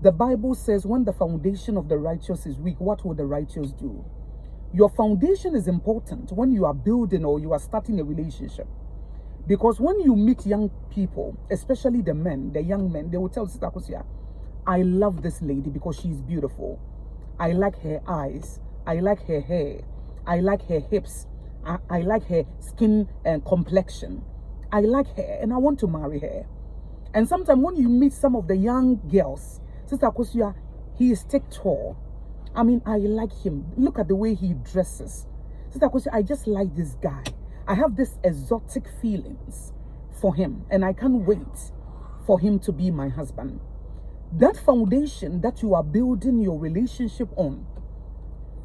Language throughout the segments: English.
The Bible says when the foundation of the righteous is weak, what will the righteous do? Your foundation is important when you are building or you are starting a relationship. Because when you meet young people, especially the men, the young men, they will tell Sister Kosia, I love this lady because she's beautiful. I like her eyes. I like her hair. I like her hips. I like her skin and complexion. I like her and I want to marry her. And sometimes when you meet some of the young girls, Sister Kosia, he is thick tall. I mean, I like him. Look at the way he dresses. Sister Kosia, I just like this guy. I have this exotic feelings for him and I can't wait for him to be my husband. That foundation that you are building your relationship on,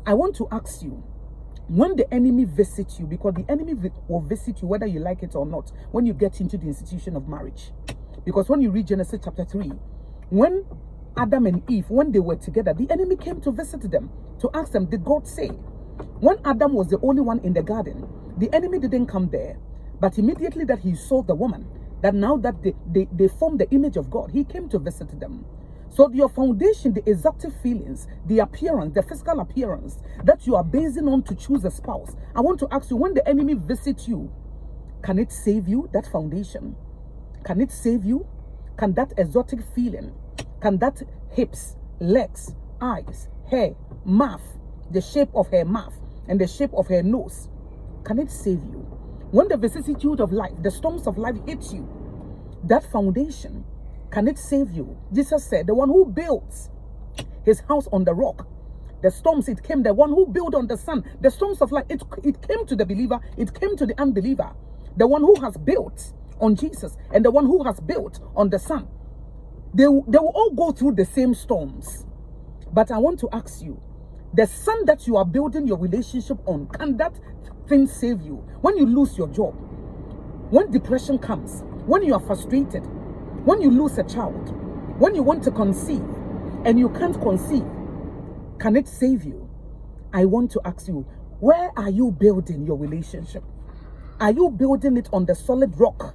I want to ask you, when the enemy visits you, because the enemy will visit you whether you like it or not, when you get into the institution of marriage. Because when you read Genesis chapter 3, when Adam and Eve, when they were together, the enemy came to visit them, to ask them, did God say? When Adam was the only one in the garden, the enemy didn't come there. But immediately that he saw the woman, that now that they formed the image of God, he came to visit them. So your foundation, the exotic feelings, the appearance, the physical appearance that you are basing on to choose a spouse, I want to ask you, when the enemy visits you, can it save you, that foundation? Can it save you? Can that exotic feeling, can that hips, legs, eyes, hair, mouth, the shape of her mouth and the shape of her nose, can it save you? When the vicissitude of life, the storms of life hit you, that foundation, can it save you? Jesus said, the one who builds his house on the rock, the storms, it came. The one who built on the sun, the storms of life, it came to the believer, it came to the unbeliever. The one who has built on Jesus and the one who has built on the sun, they will all go through the same storms. But I want to ask you, the sun that you are building your relationship on, can that thing save you? When you lose your job, when depression comes, when you are frustrated, when you lose a child, when you want to conceive and you can't conceive, can it save you? I want to ask you, where are you building your relationship? Are you building it on the solid rock,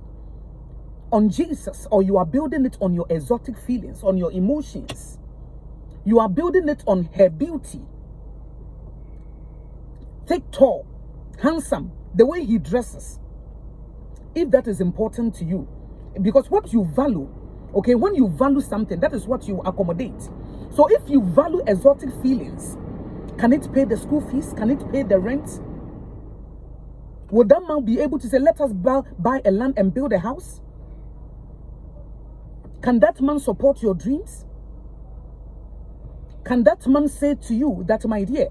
on Jesus, or you are building it on your exotic feelings, on your emotions? You are building it on her beauty. Thick, tall, handsome, the way he dresses. If that is important to you, because what you value, okay, when you value something, that is what you accommodate. So if you value exotic feelings, can it pay the school fees? Can it pay the rent? Would that man be able to say, let us buy a land and build a house? Can that man support your dreams? Can that man say to you that, my dear,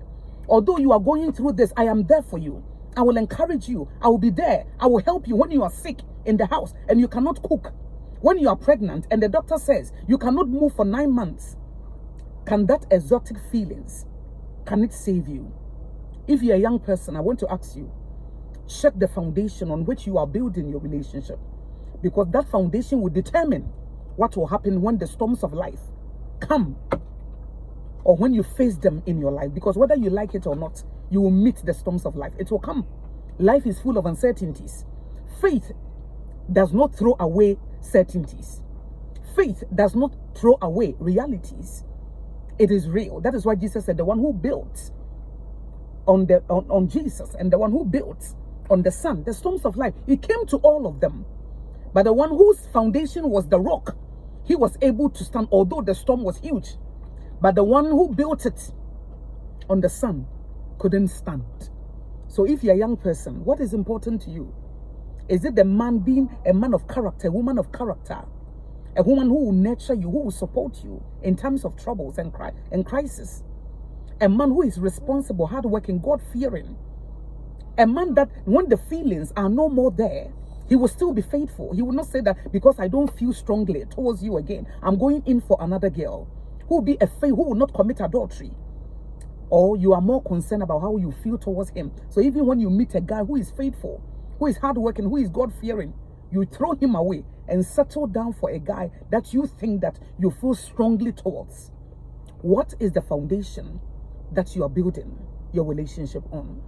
although you are going through this, I am there for you. I will encourage you. I will be there. I will help you when you are sick in the house and you cannot cook. When you are pregnant and the doctor says you cannot move for 9 months. Can that exotic feelings, can it save you? If you're a young person, I want to ask you, check the foundation on which you are building your relationship. Because that foundation will determine what will happen when the storms of life come, or when you face them in your life. Because whether you like it or not, you will meet the storms of life. It will come. Life is full of uncertainties. Faith does not throw away certainties. Faith does not throw away realities. It is real. That is why Jesus said, the one who built on Jesus and the one who built on the sun, the storms of life, it came to all of them. But the one whose foundation was the rock, he was able to stand, although the storm was huge. But the one who built it on the sun couldn't stand. So if you're a young person, what is important to you? Is it the man being a man of character, a woman of character, a woman who will nurture you, who will support you in times of troubles and crisis? A man who is responsible, hardworking, God-fearing. A man that when the feelings are no more there, he will still be faithful. He will not say that because I don't feel strongly towards you again, I'm going in for another girl. Who will be who will not commit adultery. Or you are more concerned about how you feel towards him. So even when you meet a guy who is faithful, who is hardworking, who is God-fearing, you throw him away and settle down for a guy that you think that you feel strongly towards. What is the foundation that you are building your relationship on?